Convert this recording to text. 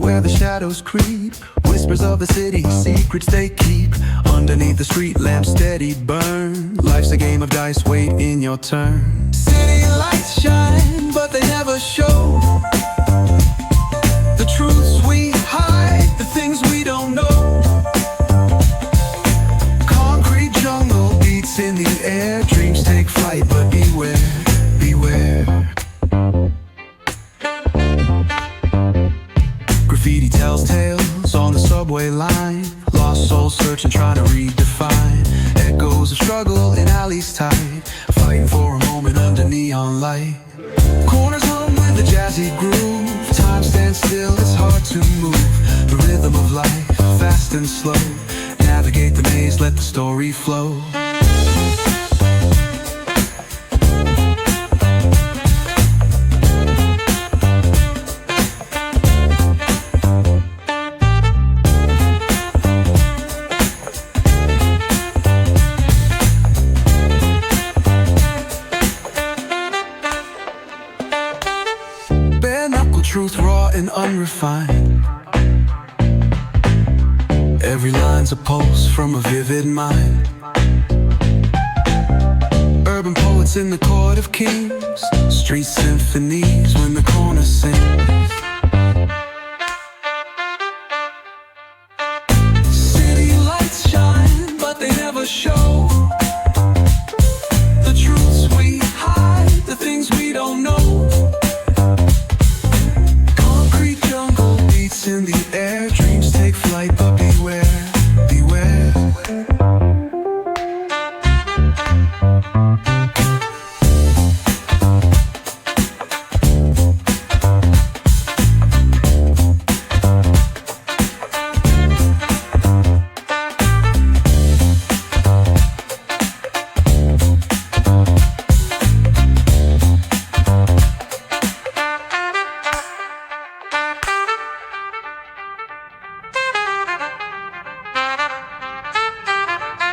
where the shadows creep, whispers of the city, secrets they keep. Underneath the street lamps steady burn. Life's a game of dice, wait in your turn. City lights shine, but they never show the truths we hide, the things we don't know. Concrete jungle beats in the air, dreams take flight, but beware, beware. Graffiti tells tales on the subway line, lost souls searching, trying to redefine. Echoes of struggle in alleys tight, fighting for a moment under neon light. Corners hum with a jazzy groove, time stands still, it's hard to move. The rhythm of life, fast and slow, navigate the maze, let the story flow. Truth raw and unrefined, every line's a pulse from a vivid mind. Urban poets in the court of kings, street symphonies when the corners sing.